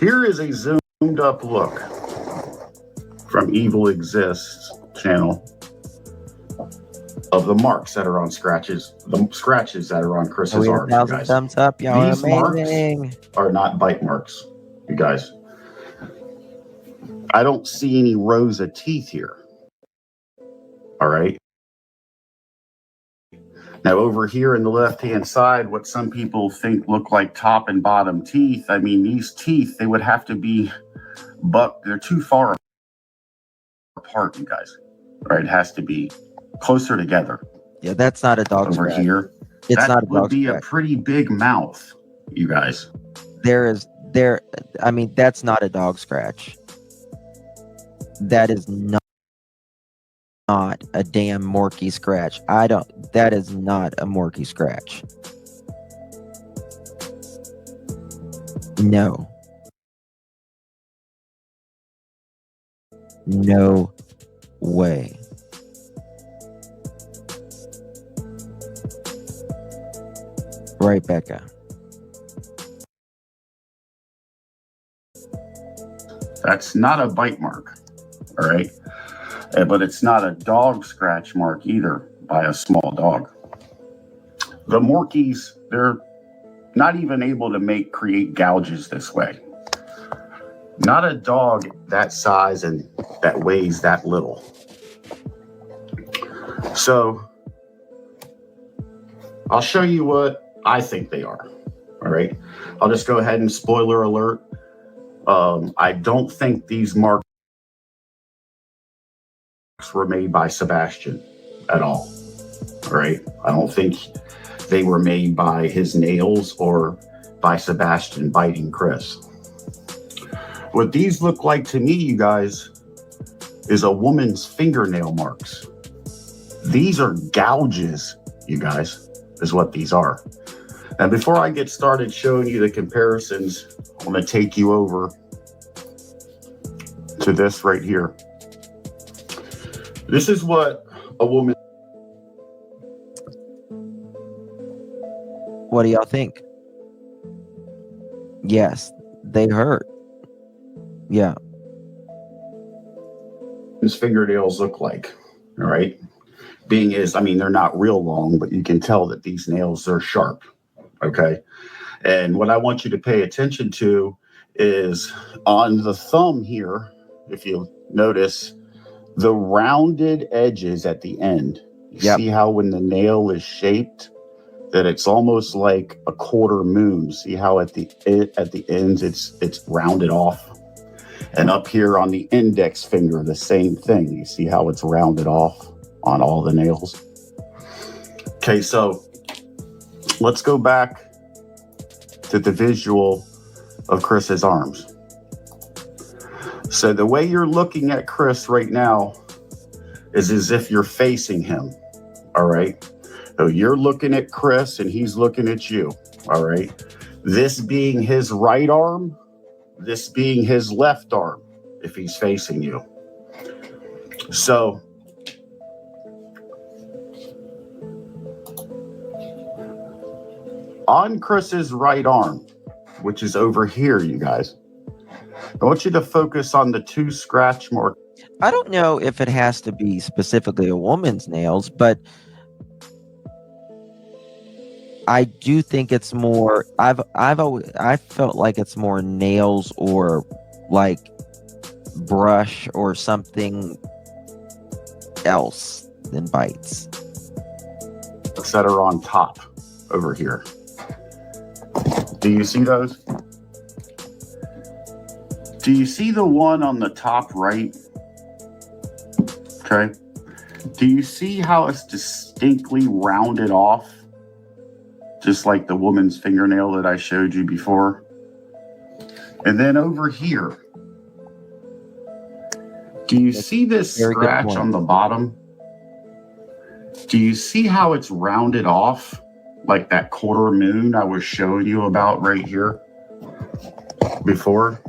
Here is a zoomed up look from Evil Exists channel of the marks that are on scratches, the scratches that are on Chris's arms, you guys. Thumbs up, y'all. These marks are not bite marks, you guys. I don't see any rows of teeth here. All right. Now over here in the left-hand side, what some people think look like top and bottom teeth, I mean, these teeth, they would have to be they're too far apart, you guys. All right, it has to be closer together. Yeah, that's not a dog over scratch. Here. It's that not a dog would be scratch. A pretty big mouth, you guys. I mean, that's not a dog scratch. That is not a damn Morky scratch. That is not a Morky scratch. No. No way. Right, Becca? That's not a bite mark, all right? But it's not a dog scratch mark either by a small dog. The Morkies, they're not even able to create gouges this way. Not a dog that size and that weighs that little. So I'll show you what I think they are. All right. I'll just go ahead and spoiler alert. I don't think these marks were made by Sebastian at all. All right. I don't think they were made by his nails or by Sebastian biting Chris. What these look like to me, you guys, is a woman's fingernail marks. These are gouges, you guys, is what these are. And before I get started showing you the comparisons, I'm going to take you over to this right here. This is what a woman... What do y'all think? Yes, they hurt. Yeah. His fingernails look like, all right? Being is, I mean, they're not real long, but you can tell that these nails are sharp, okay? And what I want you to pay attention to is on the thumb here, if you notice, the rounded edges at the end. You see how when the nail is shaped, that it's almost like a quarter moon. See how at the ends it's rounded off? And up here on the index finger, the same thing. You see how it's rounded off on all the nails? Okay, so let's go back to the visual of Chris's arms. So the way you're looking at Chris right now is as if you're facing him, all right? So you're looking at Chris and he's looking at you, all right? This being his right arm, this being his left arm, if he's facing you. So on Chris's right arm, which is over here, you guys, I want you to focus on the two scratch marks. I don't know if it has to be specifically a woman's nails, but I do think it's more. I felt like it's more nails or like brush or something else than bites that are on top over here. Do you see those? Do you see the one on the top right? Okay. Do you see how it's distinctly rounded off? Just like the woman's fingernail that I showed you before. And then over here, do you see this scratch on the bottom? Do you see how it's rounded off? Like that quarter moon I was showing you about right here before?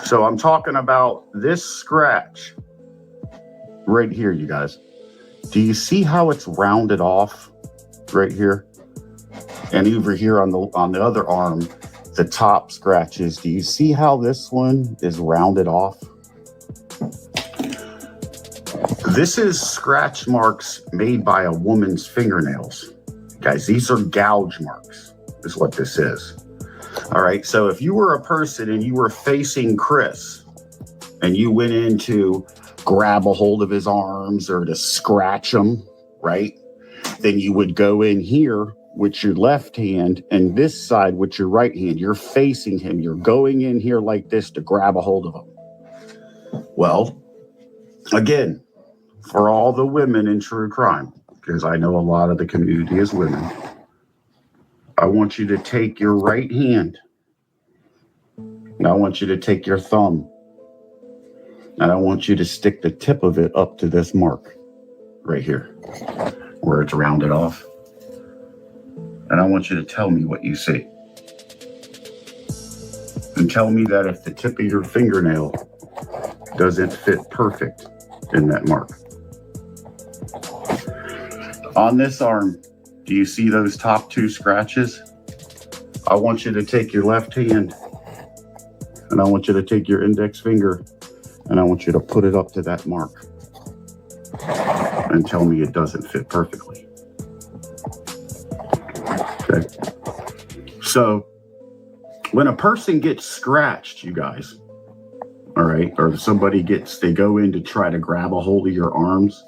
So I'm talking about this scratch right here, you guys. Do you see how it's rounded off right here? And over here on the other arm, the top scratches, do you see how this one is rounded off? This is scratch marks made by a woman's fingernails. Guys, these are gouge marks, is what this is. All right, so if you were a person and you were facing Chris and you went in to grab a hold of his arms or to scratch him, right? Then you would go in here with your left hand and this side with your right hand. You're facing him. You're going in here like this to grab a hold of him. Well, again, for all the women in true crime, because I know a lot of the community is women, I want you to take your right hand and I want you to take your thumb and I want you to stick the tip of it up to this mark right here where it's rounded off. And I want you to tell me what you see. And tell me that if the tip of your fingernail doesn't fit perfect in that mark. On this arm, do you see those top two scratches? I want you to take your left hand and I want you to take your index finger and I want you to put it up to that mark and tell me it doesn't fit perfectly. Okay. So when a person gets scratched, you guys, all right, or they go in to try to grab a hold of your arms,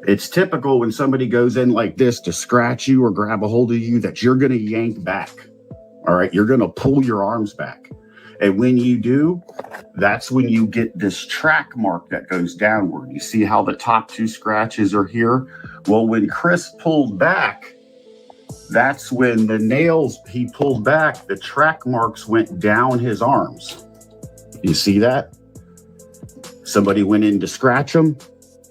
it's typical when somebody goes in like this to scratch you or grab a hold of you that you're going to yank back. All right, you're going to pull your arms back. And when you do, that's when you get this track mark that goes downward. You see how the top two scratches are here? Well, when Chris pulled back, that's when the nails he pulled back, the track marks went down his arms. You see that? Somebody went in to scratch him.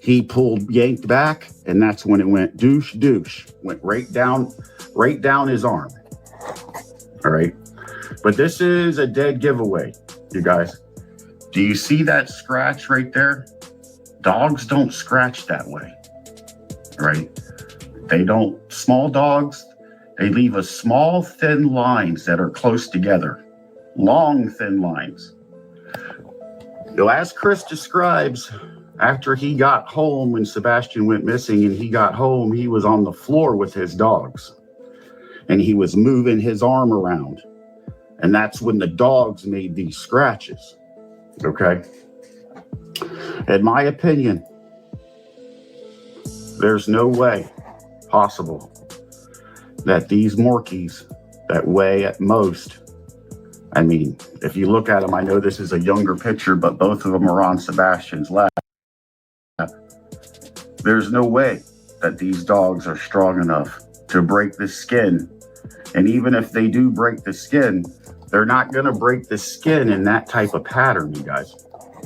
He yanked back, and that's when it went douche, douche. Went right down his arm. All right. But this is a dead giveaway, you guys. Do you see that scratch right there? Dogs don't scratch that way, right? They don't. Small dogs, they leave a small, thin lines that are close together. Long, thin lines. As Chris describes, after he got home, when Sebastian went missing and he got home, he was on the floor with his dogs. And he was moving his arm around. And that's when the dogs made these scratches. Okay? In my opinion, there's no way possible that these Morkies that weigh at most, I mean, if you look at them, I know this is a younger picture, but both of them are on Sebastian's lap. There's no way that these dogs are strong enough to break the skin. And even if they do break the skin, they're not going to break the skin in that type of pattern, you guys.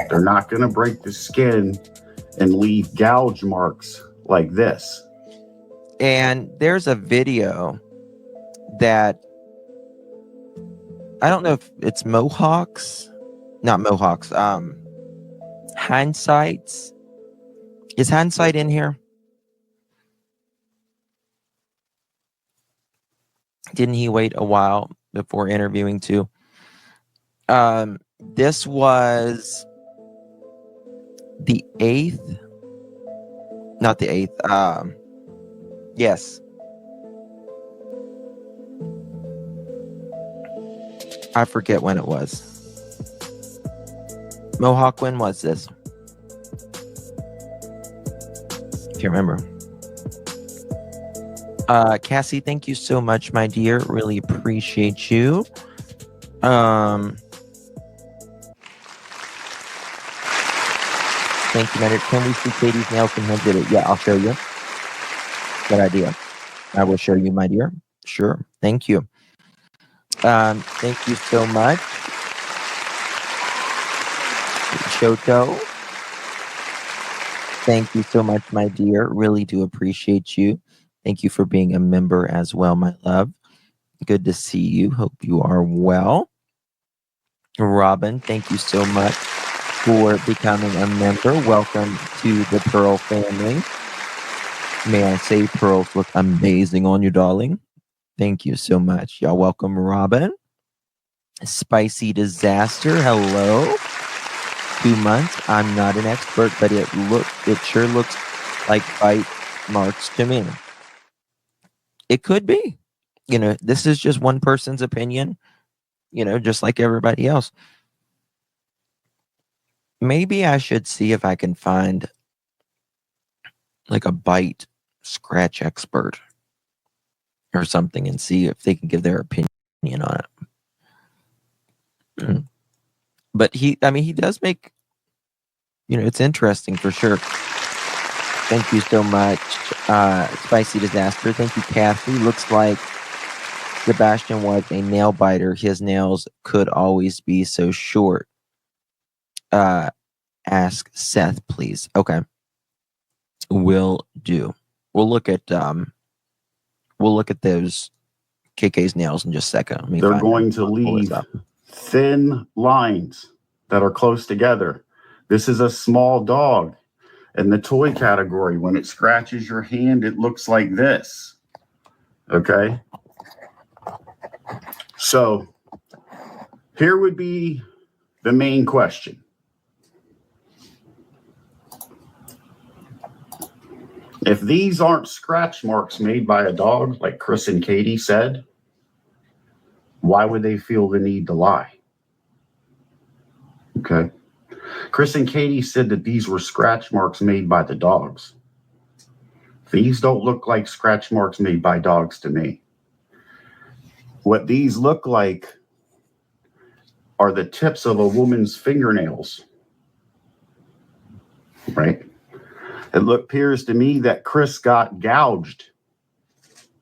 They're not going to break the skin and leave gouge marks like this. And there's a video that, I don't know if it's Hindsight's. Is Hindsight in here? Didn't he wait a while before interviewing too? This was the 8th. Not the 8th. Yes. I forget when it was. Mohawk, when was this? Can't remember. Cassie, thank you so much, my dear. Really appreciate you. Thank you, Matter. Can we see Katie's nails and who did it? Yeah, I'll show you. Good idea. I will show you, my dear. Sure. Thank you. Thank you so much. Shoto. Thank you so much, my dear. Really do appreciate you. Thank you for being a member as well, my love. Good to see you. Hope you are well. Robin, thank you so much for becoming a member. Welcome to the Pearl family. May I say pearls look amazing on you, darling. Thank you so much. Y'all welcome Robin. Spicy Disaster, hello. 2 months. I'm not an expert, but it sure looks like bite marks to me. It could be. This is just one person's opinion, just like everybody else. Maybe I should see if I can find like a bite scratch expert or something and see if they can give their opinion on it. But he does make, it's interesting for sure. Thank you so much, Spicy Disaster. Thank you, Kathy. Looks like Sebastian was a nail biter. His nails could always be so short. Ask Seth, please. Okay. Will do. We'll look at those KK's nails in just a second. They're going to leave thin lines that are close together. This is a small dog. In the toy category, when it scratches your hand, it looks like this. Okay? So here would be the main question. If these aren't scratch marks made by a dog, like Chris and Katie said, why would they feel the need to lie? Okay. Chris and Katie said that these were scratch marks made by the dogs. These don't look like scratch marks made by dogs to me. What these look like are the tips of a woman's fingernails. Right? It appears to me that Chris got gouged.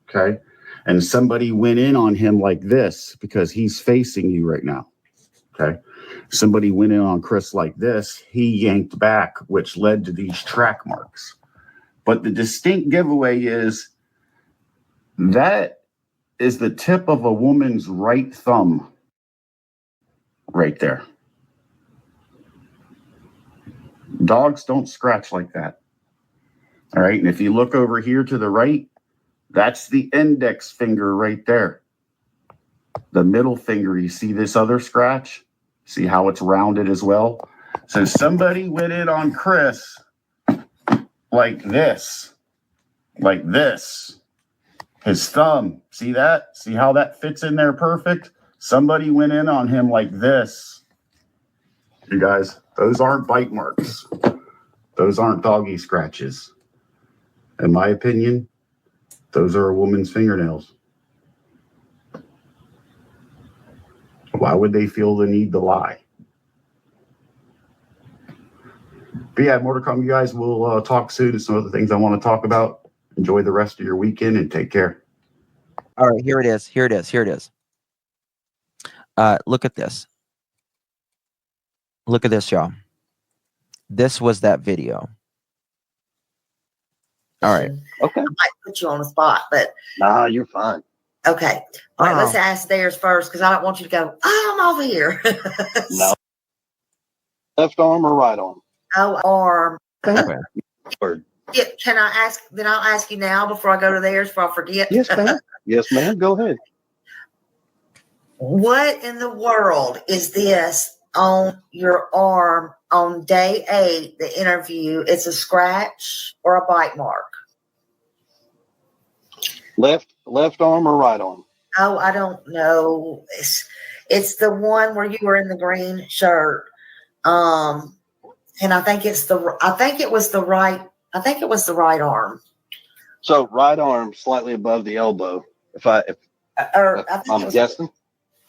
Okay? And somebody went in on him like this because he's facing you right now. Okay? Somebody went in on Chris like this. He yanked back, which led to these track marks. But the distinct giveaway is that is the tip of a woman's right thumb right there. Dogs don't scratch like that. All right. And if you look over here to the right, that's the index finger right there. The middle finger, you see this other scratch? See how it's rounded as well? So somebody went in on Chris like this. His thumb, see that? See how that fits in there perfect? Somebody went in on him like this. You guys, those aren't bite marks. Those aren't doggy scratches. In my opinion, those are a woman's fingernails. Why would they feel the need to lie? But yeah, more to come, you guys. We'll talk soon. There's some other things I want to talk about. Enjoy the rest of your weekend and take care. All right, here it is. Look at this. Look at this, y'all. This was that video. All right. Okay. I might put you on the spot, but nah, you're fine. Okay. All right, let's ask theirs first because I don't want you to go, I'm over here. No. Left arm or right arm? Oh, arm. Okay. Yeah, can I ask? Then I'll ask you now before I go to theirs before I forget. Yes, ma'am. Yes, ma'am. Go ahead. What in the world is this on your arm on day 8, the interview? It's a scratch or a bite mark? Left arm or right arm? Oh, I don't know. It's the one where you were in the green shirt. And I think it was the right arm. So right arm slightly above the elbow. I'm guessing.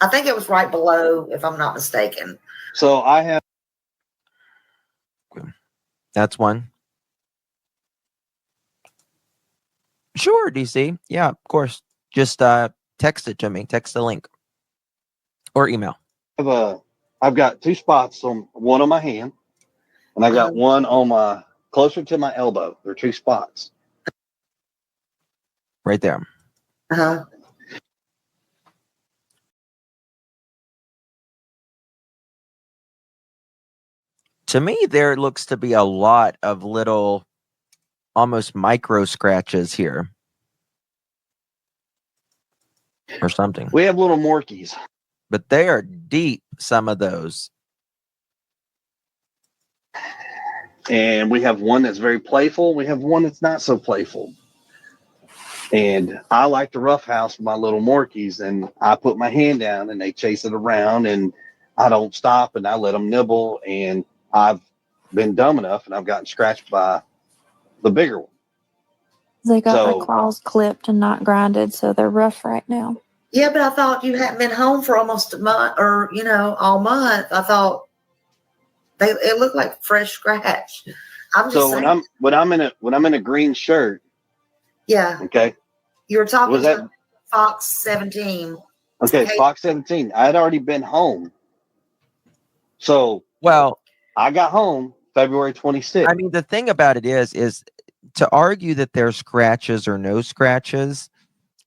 I think it was right below, if I'm not mistaken. So I have. That's one. Sure, DC. Yeah, of course. Just text it to me. Text the link or email. I've got 2 spots on one on my hand, and I got one on closer to my elbow. There are 2 spots right there. Uh-huh. To me, there looks to be a lot of little, almost micro scratches here. Or something. We have little morkies. but they are deep, some of those. And we have one that's very playful. We have one that's not so playful. And I like to roughhouse my little Morkies, and I put my hand down and they chase it around, and I don't stop and I let them nibble. And I've been dumb enough and I've gotten scratched by the bigger one. They got So- their claws clipped and not grinded, so they're rough right now. Yeah, but I thought you hadn't been home for almost a month, or all month. I thought it looked like fresh scratch. I'm just So saying. when I'm in a green shirt, Yeah, okay, you were talking Was that- to Fox 17. okay, Okay. Fox 17. I had already been home, so Well, I got home February 26th. I mean, the thing about it is to argue that there's scratches or no scratches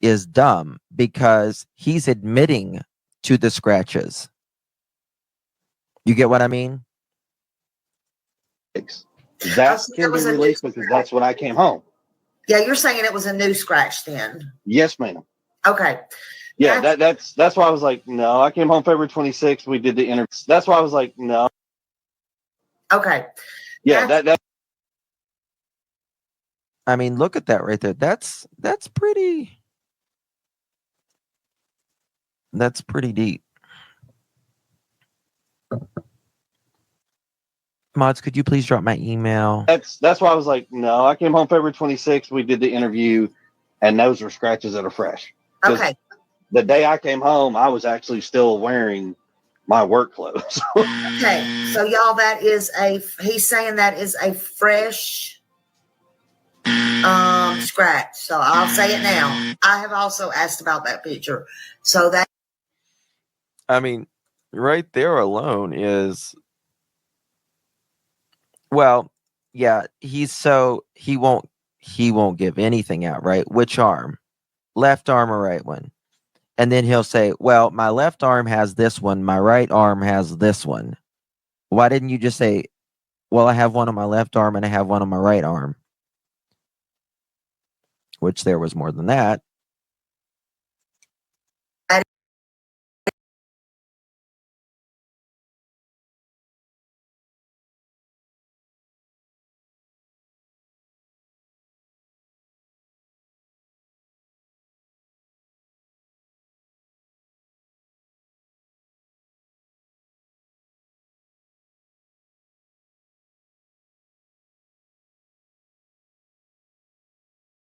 is dumb because he's admitting to the scratches. You get what I mean? That so can that be was a new released because that's when I came home. Yeah, you're saying it was a new scratch then. Yes, ma'am. Okay. Yeah, that's why I was like, no. I came home February 26th. We did the interview. That's why I was like, no. Okay. Yeah, that I mean, look at that right there. That's pretty deep. Mods, could you please drop my email? that's why I was like, no. I came home February 26th. We did the interview, and those were scratches that are fresh. 'Cause Okay. the day I came home, I was actually still wearing my work clothes. Okay. So y'all, he's saying that is a fresh scratch. So I'll say it now. I have also asked about that picture. So that I mean, right there alone is, well, yeah, he won't give anything out, right? Which arm? Left arm or right one? And then he'll say, well, my left arm has this one, my right arm has this one. Why didn't you just say, well, I have one on my left arm and I have one on my right arm? Which there was more than that.